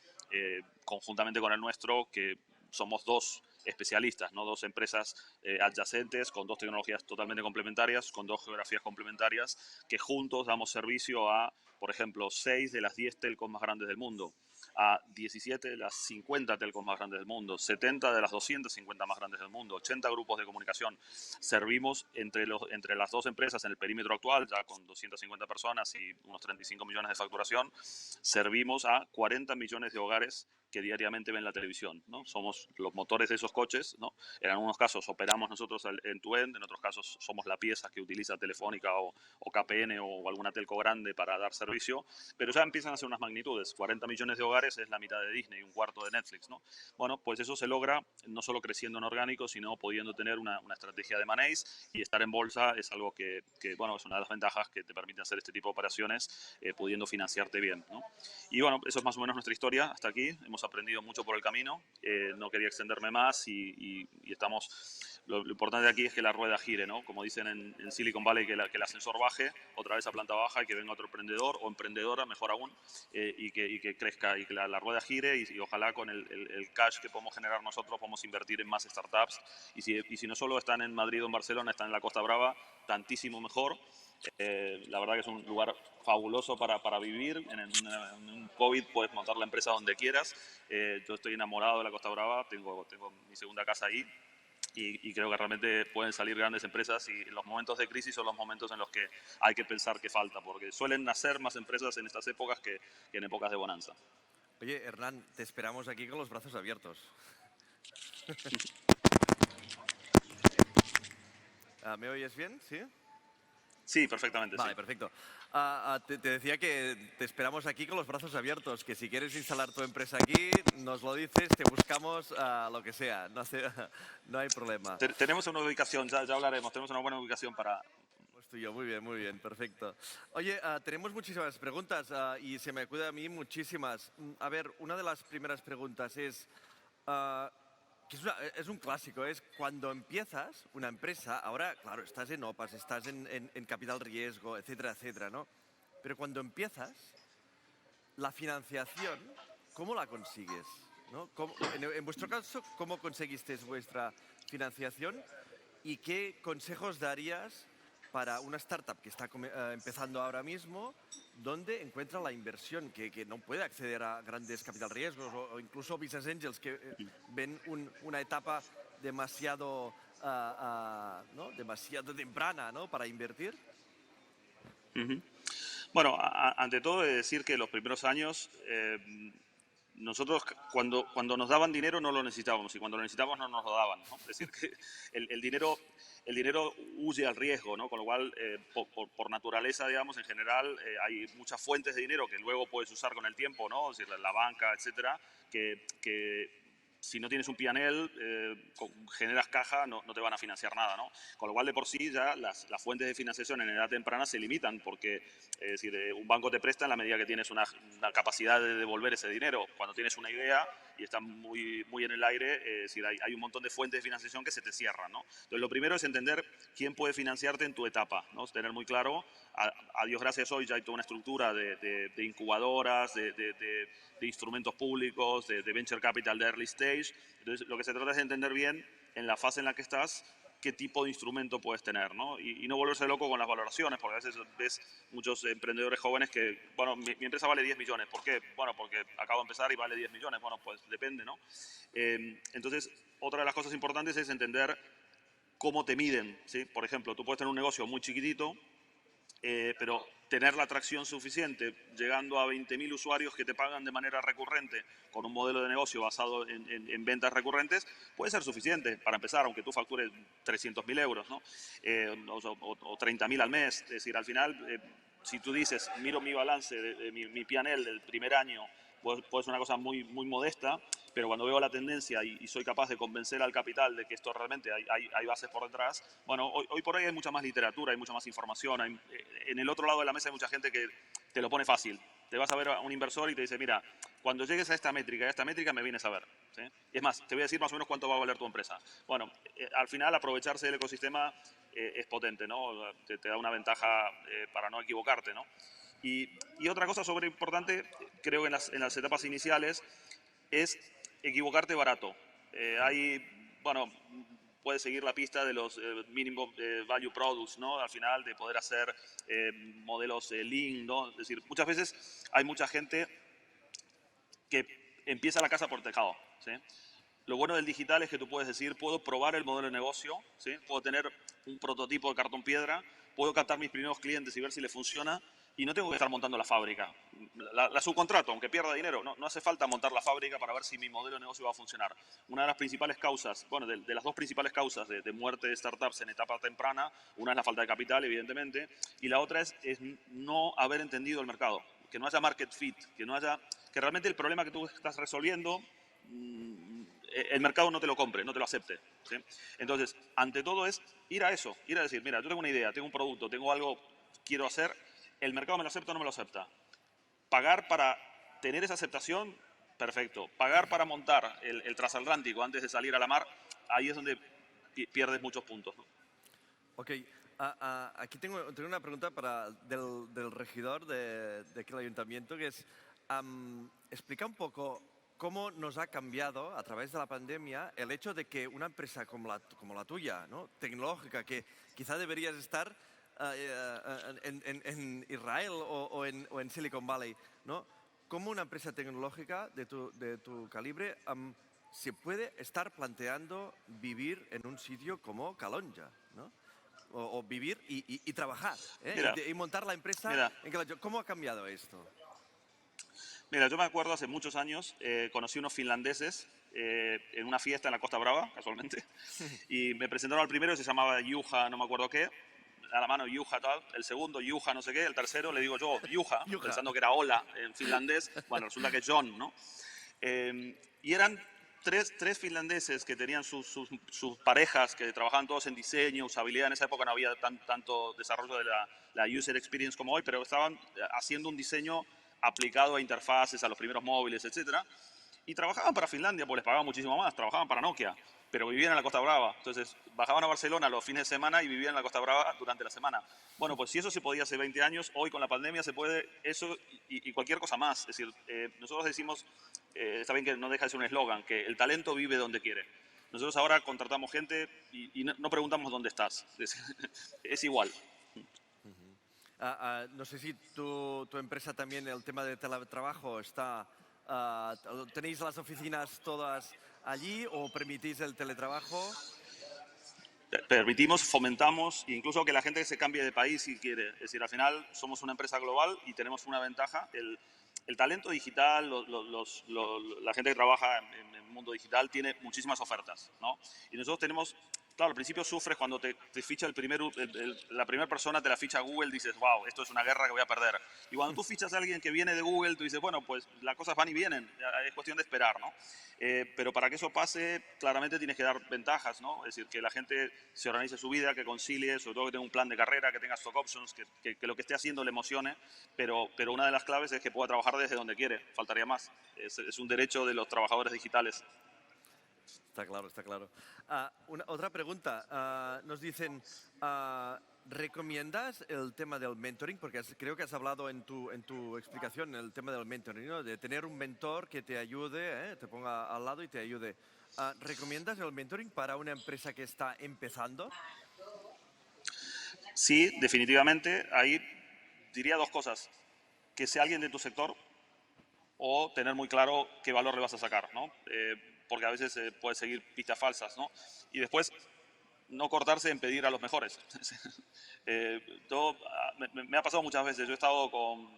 conjuntamente con el nuestro, que somos 2 especialistas, ¿no? 2 empresas adyacentes, con 2 tecnologías totalmente complementarias, con 2 geografías complementarias, que juntos damos servicio a, por ejemplo, 6 de las 10 telcos más grandes del mundo, a 17 de las 50 telcos más grandes del mundo, 70 de las 250 más grandes del mundo, 80 grupos de comunicación. Servimos entre las 2 empresas en el perímetro actual, ya con 250 personas y unos 35 millones de facturación, servimos a 40 millones de hogares que diariamente ven la televisión, ¿no? Somos los motores de esos coches, ¿no? En algunos casos operamos nosotros end-to-end, en otros casos somos la pieza que utiliza Telefónica o KPN o alguna telco grande para dar servicio, pero ya empiezan a ser unas magnitudes. 40 millones de hogares es la mitad de Disney, un cuarto de Netflix, ¿no? Bueno, pues eso se logra no solo creciendo en orgánico, sino pudiendo tener una estrategia de manejo, y estar en bolsa es algo que, bueno, es una de las ventajas que te permite hacer este tipo de operaciones, pudiendo financiarte bien, ¿no? Y bueno, eso es más o menos nuestra historia hasta aquí. Hemos aprendido mucho por el camino. No quería extenderme más y estamos... Lo importante aquí es que la rueda gire, ¿no? Como dicen en Silicon Valley, que el ascensor baje otra vez a planta baja y que venga otro emprendedor o emprendedora, mejor aún, y que crezca y que la rueda gire, y ojalá con el cash que podemos generar nosotros podamos invertir en más startups. Y si no solo están en Madrid o en Barcelona, están en la Costa Brava, tantísimo mejor. La verdad que es un lugar fabuloso para vivir. En un COVID puedes montar la empresa donde quieras. Yo estoy enamorado de la Costa Brava, tengo mi segunda casa ahí, y creo que realmente pueden salir grandes empresas, y los momentos de crisis son los momentos en los que hay que pensar que falta, porque suelen nacer más empresas en estas épocas que en épocas de bonanza. Oye, Hernán, te esperamos aquí con los brazos abiertos. ¿Me oyes bien? ¿Sí? Sí, perfectamente, Vale, sí. perfecto. Te decía que te esperamos aquí con los brazos abiertos, que si quieres instalar tu empresa aquí, nos lo dices, te buscamos lo que sea, no hay problema. Tenemos una ubicación, ya hablaremos, tenemos una buena ubicación para... Pues tuyo, muy bien, perfecto. Oye, tenemos muchísimas preguntas y se me acude a mí muchísimas. A ver, una de las primeras preguntas es, que es un clásico, es cuando empiezas una empresa, ahora, claro, estás en OPAs, estás en capital riesgo, etcétera, etcétera, ¿no? Pero cuando empiezas, la financiación, ¿cómo la consigues? ¿No? En vuestro caso, ¿cómo conseguisteis vuestra financiación y qué consejos darías para una startup que está empezando ahora mismo, donde encuentra la inversión, que no puede acceder a grandes capital riesgos o incluso business angels que ven una etapa demasiado, ¿no? demasiado temprana, ¿no? para invertir? Bueno, ante todo he de decir que los primeros años nosotros cuando nos daban dinero no lo necesitábamos y cuando lo necesitábamos no nos lo daban, ¿no? Es decir, que el dinero huye al riesgo, ¿no? Con lo cual, por naturaleza, digamos, en general, hay muchas fuentes de dinero que luego puedes usar con el tiempo, ¿no? Es decir, la banca, etcétera, que si no tienes un P&L, generas caja, no te van a financiar nada, ¿no? Con lo cual, de por sí, ya las fuentes de financiación en edad temprana se limitan, porque es decir, un banco te presta en la medida que tienes una capacidad de devolver ese dinero. Cuando tienes una idea y está muy en el aire, es decir, hay un montón de fuentes de financiación que se te cierran, ¿no? Entonces, lo primero es entender quién puede financiarte en tu etapa, ¿no? Tener muy claro, a Dios gracias hoy ya hay toda una estructura de incubadoras, de instrumentos públicos, de venture capital de early stage. Entonces, lo que se trata es de entender bien en la fase en la que estás qué tipo de instrumento puedes tener, ¿no? Y no volverse loco con las valoraciones, porque a veces ves muchos emprendedores jóvenes que, bueno, mi empresa vale 10 millones. ¿Por qué? Bueno, porque acabo de empezar y vale 10 millones. Bueno, pues depende, ¿no? Entonces, otra de las cosas importantes es entender cómo te miden, ¿sí? Por ejemplo, tú puedes tener un negocio muy chiquitito, pero tener la atracción suficiente, llegando a 20.000 usuarios que te pagan de manera recurrente con un modelo de negocio basado en ventas recurrentes, puede ser suficiente para empezar, aunque tú factures 300.000 euros, ¿no? O 30.000 al mes. Es decir, al final, si tú dices, miro mi balance, de mi P&L del primer año, puede ser una cosa muy modesta, pero cuando veo la tendencia y soy capaz de convencer al capital de que esto realmente hay bases por detrás, bueno, hoy por hoy hay mucha más literatura, hay mucha más información. En el otro lado de la mesa hay mucha gente que te lo pone fácil. Te vas a ver a un inversor y te dice, mira, cuando llegues a esta métrica me vienes a ver, ¿sí? Y es más, te voy a decir más o menos cuánto va a valer tu empresa. Bueno, al final aprovecharse del ecosistema es potente, ¿no? Te da una ventaja para no equivocarte, ¿no? Y otra cosa sobre importante, creo que en las etapas iniciales, es equivocarte barato. Bueno, puedes seguir la pista de los minimum value products, ¿no? Al final, de poder hacer modelos lean, ¿no? Es decir, muchas veces hay mucha gente que empieza la casa por tejado, ¿sí? Lo bueno del digital es que tú puedes decir, puedo probar el modelo de negocio, ¿sí? Puedo tener un prototipo de cartón piedra, puedo captar mis primeros clientes y ver si les funciona, y no tengo que estar montando la fábrica. La subcontrato, aunque pierda dinero, no hace falta montar la fábrica para ver si mi modelo de negocio va a funcionar. Una de las principales causas, bueno, de las dos principales causas de muerte de startups en etapa temprana, una es la falta de capital, evidentemente, y la otra es no haber entendido el mercado, que no haya market fit, que realmente el problema que tú estás resolviendo el mercado no te lo compre, no te lo acepte, ¿sí? Entonces, ante todo es ir a eso, ir a decir, mira, yo tengo una idea, tengo un producto, tengo algo, quiero hacer, el mercado me lo acepta o no me lo acepta. Pagar para tener esa aceptación, perfecto. Pagar para montar el transatlántico antes de salir a la mar, ahí es donde pierdes muchos puntos, ¿no? Ok, aquí tengo una pregunta del regidor de aquel ayuntamiento, que es, explica un poco cómo nos ha cambiado a través de la pandemia el hecho de que una empresa como la tuya, ¿no? Tecnológica, que quizá deberías estar en Israel o en Silicon Valley, ¿no? ¿Cómo una empresa tecnológica de tu calibre se puede estar planteando vivir en un sitio como Calonja, ¿no? O vivir y trabajar, ¿eh? Mira, y montar la empresa mira, en Calonja? ¿Cómo ha cambiado esto? Mira, yo me acuerdo hace muchos años, conocí unos finlandeses en una fiesta en la Costa Brava, casualmente, y me presentaron al primero, se llamaba Juha, no me acuerdo qué, a la mano Juha tal, el segundo Juha no sé qué, el tercero le digo yo Juha, Juha. pensando que era hola en finlandés, bueno, resulta que es John, ¿no? Y eran tres finlandeses que tenían sus parejas, que trabajaban todos en diseño, usabilidad. En esa época no había tanto desarrollo de la user experience como hoy, pero estaban haciendo un diseño aplicado a interfaces, a los primeros móviles, etcétera. Y trabajaban para Finlandia, porque les pagaban muchísimo más. Trabajaban para Nokia, pero vivían en la Costa Brava. Entonces, bajaban a Barcelona los fines de semana y vivían en la Costa Brava durante la semana. Bueno, pues si eso se podía hace 20 años, hoy con la pandemia se puede eso y cualquier cosa más. Es decir, nosotros decimos, está bien que no deja de ser un eslogan, que el talento vive donde quiere. Nosotros ahora contratamos gente y no preguntamos dónde estás. Es igual. No sé si tu empresa también, el tema de teletrabajo, ¿tenéis las oficinas todas allí o permitís el teletrabajo? Permitimos, fomentamos, incluso que la gente se cambie de país si quiere. Es decir, al final somos una empresa global y tenemos una ventaja. el talento digital, la gente que trabaja en el mundo digital tiene muchísimas ofertas, ¿no? Y nosotros tenemos, claro, al principio sufres cuando te ficha la primera persona, te la ficha Google, dices, wow, esto es una guerra que voy a perder. Y cuando tú fichas a alguien que viene de Google, tú dices, bueno, pues las cosas van y vienen, es cuestión de esperar, ¿no? Pero para que eso pase, claramente tienes que dar ventajas, ¿no? Es decir, que la gente se organice su vida, que concilie, sobre todo que tenga un plan de carrera, que tenga stock options, que lo que esté haciendo le emocione, pero una de las claves es que pueda trabajar desde donde quiere, faltaría más. Es un derecho de los trabajadores digitales. Está claro, está claro. Otra pregunta. Nos dicen, ¿recomiendas el tema del mentoring? Porque creo que has hablado en tu explicación el tema del mentoring, ¿no? De tener un mentor que te ayude, te ponga al lado y te ayude. ¿Recomiendas el mentoring para una empresa que está empezando? Sí, definitivamente. Ahí diría dos cosas. Que sea alguien de tu sector o tener muy claro qué valor le vas a sacar, ¿no? Porque a veces puedes seguir pistas falsas, ¿no? Y después, no cortarse en pedir a los mejores. Me ha pasado muchas veces. Yo he estado con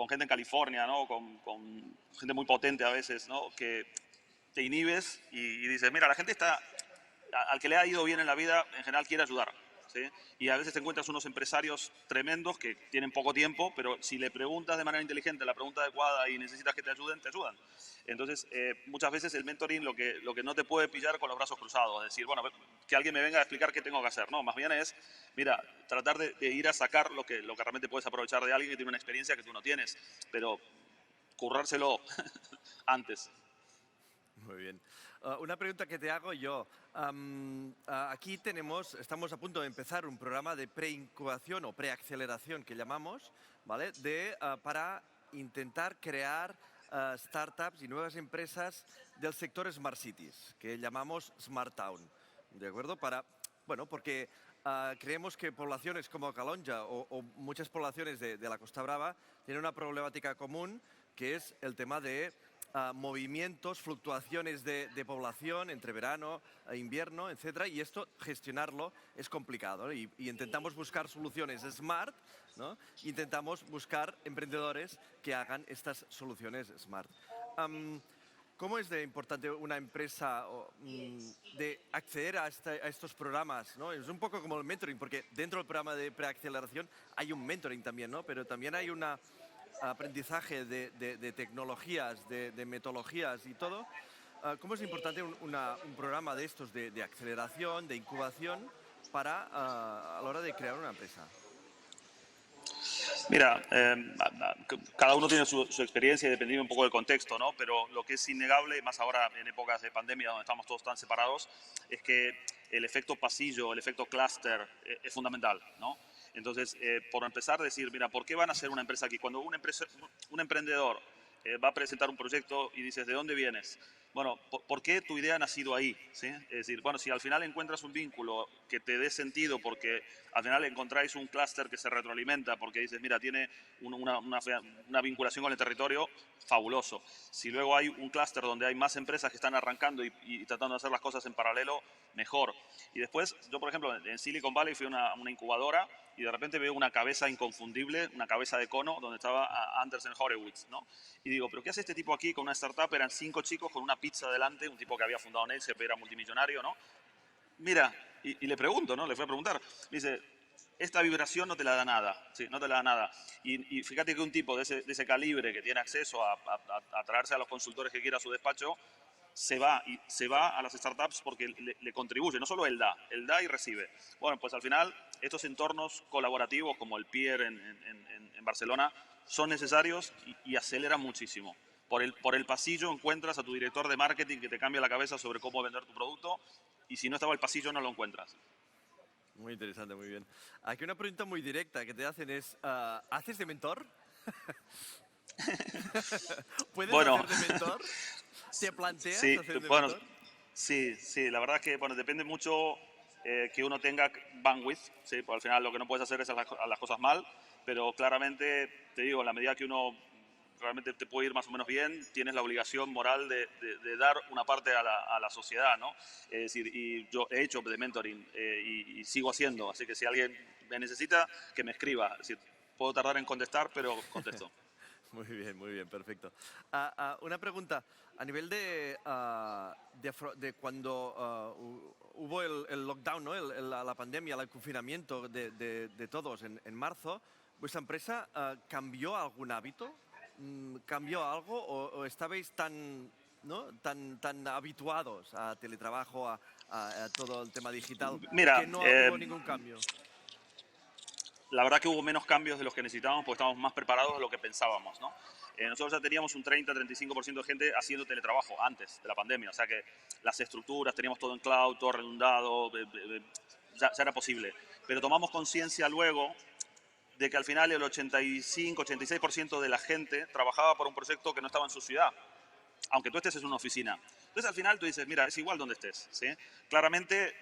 gente en California, ¿no? Con gente muy potente a veces, ¿no? Que te inhibes y dices, mira, la gente está, al que le ha ido bien en la vida, en general quiere ayudar. ¿Sí? Y a veces te encuentras unos empresarios tremendos que tienen poco tiempo, pero si le preguntas de manera inteligente la pregunta adecuada y necesitas que te ayuden, te ayudan. Entonces, muchas veces el mentoring lo que no te puede pillar con los brazos cruzados, es decir, bueno, que alguien me venga a explicar qué tengo que hacer. No, más bien es, mira, tratar de ir a sacar lo que realmente puedes aprovechar de alguien que tiene una experiencia que tú no tienes, pero currárselo antes. Muy bien. Una pregunta que te hago yo. Aquí estamos a punto de empezar un programa de preincubación o preaceleración que llamamos, ¿vale? Para intentar crear startups y nuevas empresas del sector Smart Cities, que llamamos Smart Town, ¿de acuerdo? Porque creemos que poblaciones como Calonja o muchas poblaciones de la Costa Brava tienen una problemática común, que es el tema de movimientos, fluctuaciones de población entre verano e invierno, etcétera, y esto gestionarlo es complicado, ¿no? Y intentamos buscar soluciones smart, ¿no? Intentamos buscar emprendedores que hagan estas soluciones smart. ¿Cómo es de importante una empresa de acceder a estos programas, ¿no? Es un poco como el mentoring, porque dentro del programa de preaceleración hay un mentoring también, ¿no? Pero también hay un aprendizaje de tecnologías, de metodologías y todo. ¿Cómo es importante un programa de estos de aceleración, de incubación, a la hora de crear una empresa? Mira, cada uno tiene su experiencia y dependiendo un poco del contexto, ¿no? Pero lo que es innegable, más ahora en épocas de pandemia donde estamos todos tan separados, es que el efecto pasillo, el efecto clúster es fundamental, ¿no? Entonces, por empezar a decir, mira, ¿por qué van a hacer una empresa aquí? Cuando un emprendedor va a presentar un proyecto y dices, ¿de dónde vienes? Bueno, ¿por qué tu idea ha nacido ahí? ¿Sí? Es decir, bueno, si al final encuentras un vínculo que te dé sentido porque al final encontráis un clúster que se retroalimenta porque dices, mira, tiene una vinculación con el territorio, fabuloso. Si luego hay un clúster donde hay más empresas que están arrancando y tratando de hacer las cosas en paralelo, mejor. Y después, yo por ejemplo, en Silicon Valley fui a una incubadora y de repente veo una cabeza inconfundible, una cabeza de cono, donde estaba Andersen Horowitz, ¿no? Y digo, ¿pero qué hace este tipo aquí con una startup? Eran 5 chicos con una pizza delante, un tipo que había fundado Netscape, era multimillonario, ¿no? Mira, y le pregunto, ¿no? Le fui a preguntar. Me dice, esta vibración no te la da nada, sí, no te la da nada. Y fíjate que un tipo de ese calibre que tiene acceso a traerse a los consultores que quiera a su despacho, se va a las startups porque le contribuye, no solo él da y recibe. Bueno, pues al final estos entornos colaborativos como el Pier en Barcelona son necesarios y aceleran muchísimo. Por el pasillo encuentras a tu director de marketing que te cambia la cabeza sobre cómo vender tu producto y si no estaba el pasillo no lo encuentras. Muy interesante, muy bien. Aquí una pregunta muy directa que te hacen es, ¿haces de mentor? ¿Puedes Bueno, hacer de mentor? ¿Te planteas sí, hacer de bueno, mentor? sí, la verdad es que bueno, depende mucho que uno tenga bandwidth, ¿sí? Porque al final lo que no puedes hacer es hacer las cosas mal, pero claramente, te digo, en la medida que uno realmente te puede ir más o menos bien, tienes la obligación moral de dar una parte a la sociedad, ¿no? Es decir, y yo he hecho de mentoring y sigo haciendo, así que si alguien me necesita, que me escriba. Es decir, puedo tardar en contestar, pero contesto. muy bien, perfecto. Una pregunta, a nivel de cuando hubo el lockdown, ¿no? La pandemia, el confinamiento de todos en marzo, ¿vuestra empresa cambió algún hábito? ¿Cambió algo o estabais tan, ¿no? tan habituados a teletrabajo, a todo el tema digital, Mira, que no hubo ningún cambio? la verdad que hubo menos cambios de los que necesitábamos porque estábamos más preparados de lo que pensábamos, ¿no? Nosotros ya teníamos un 30-35% de gente haciendo teletrabajo antes de la pandemia, o sea que las estructuras, teníamos todo en cloud, todo redundado, ya era posible. Pero tomamos conciencia luego de que al final el 85-86% de la gente trabajaba por un proyecto que no estaba en su ciudad, aunque tú estés en una oficina. Entonces al final tú dices, mira, es igual donde estés, ¿sí? Claramente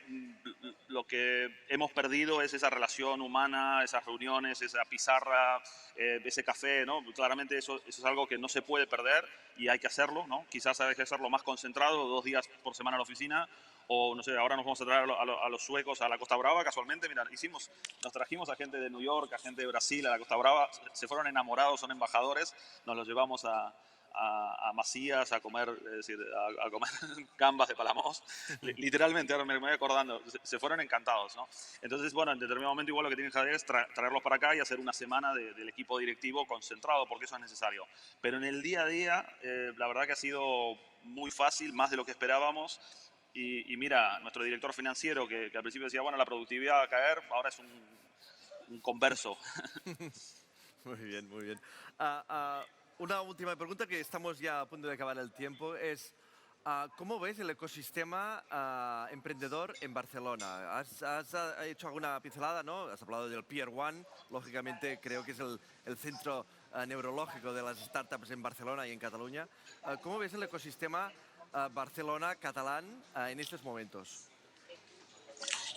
lo que hemos perdido es esa relación humana, esas reuniones, esa pizarra, ese café, ¿no? Claramente eso es algo que no se puede perder y hay que hacerlo, ¿no? Quizás hay que hacerlo más concentrado, 2 días por semana a la oficina, o no sé, ahora nos vamos a traer a los suecos a la Costa Brava, casualmente, mira, nos trajimos a gente de New York, a gente de Brasil, a la Costa Brava, se fueron enamorados, son embajadores, nos los llevamos a Macías a comer, es decir, a comer gambas de Palamos, literalmente, ahora me voy acordando, se fueron encantados, ¿no? Entonces, bueno, en determinado momento igual lo que tienen que hacer es traerlos para acá y hacer una semana del equipo directivo concentrado, porque eso es necesario. Pero en el día a día, la verdad que ha sido muy fácil, más de lo que esperábamos. Y mira, nuestro director financiero, que al principio decía, bueno, la productividad va a caer, ahora es un converso. Muy bien, muy bien. Una última pregunta, que estamos ya a punto de acabar el tiempo, es ¿cómo ves el ecosistema emprendedor en Barcelona? ¿Has hecho alguna pincelada, ¿no? Has hablado del Pier One, lógicamente creo que es el centro neurológico de las startups en Barcelona y en Cataluña. ¿Cómo ves el ecosistema Barcelona-catalán en estos momentos?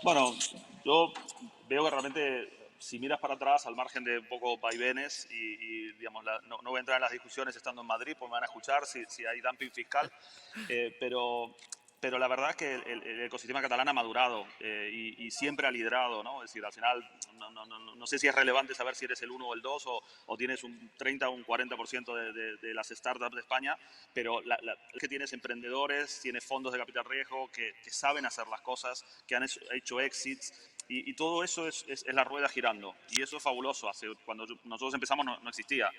Bueno, yo veo que realmente, si miras para atrás, al margen de un poco vaivenes, digamos, no voy a entrar en las discusiones estando en Madrid, pues me van a escuchar si hay dumping fiscal, pero la verdad es que el ecosistema catalán ha madurado y siempre ha liderado, ¿no? Es decir, al final, no sé si es relevante saber si eres el 1 o el 2 o tienes un 30 o un 40% de las startups de España, pero es que tienes emprendedores, tienes fondos de capital riesgo que saben hacer las cosas, que han hecho exits, y todo eso es la rueda girando. Y eso es fabuloso. Cuando nosotros empezamos no existía.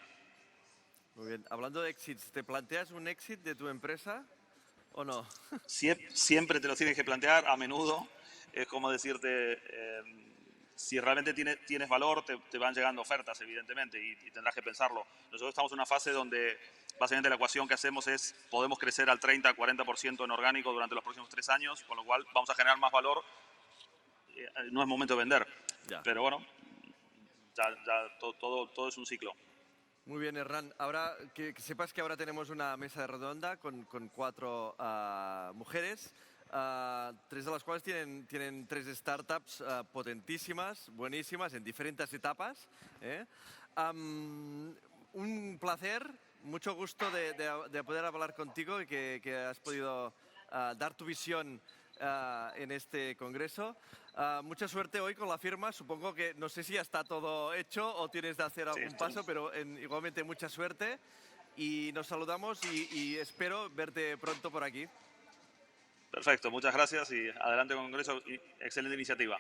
Muy bien. Hablando de exits, ¿te planteas un exit de tu empresa o no? Siempre te lo tienes que plantear, a menudo. Es como decirte, si realmente tienes valor, te van llegando ofertas, evidentemente, y tendrás que pensarlo. Nosotros estamos en una fase donde básicamente la ecuación que hacemos es, podemos crecer al 30-40% en orgánico durante los próximos 3 años, con lo cual vamos a generar más valor. No es momento de vender. Ya. Pero bueno, todo es un ciclo. Muy bien, Hernán. Ahora que sepas que ahora tenemos una mesa redonda con 4 mujeres, 3 de las cuales tienen 3 startups potentísimas, buenísimas, en diferentes etapas. Un placer, mucho gusto de poder hablar contigo y que has podido dar tu visión en este congreso. Mucha suerte hoy con la firma. Supongo que no sé si ya está todo hecho o tienes de hacer algún paso, pero igualmente mucha suerte. Y nos saludamos y espero verte pronto por aquí. Perfecto, muchas gracias y adelante con el congreso. Excelente iniciativa.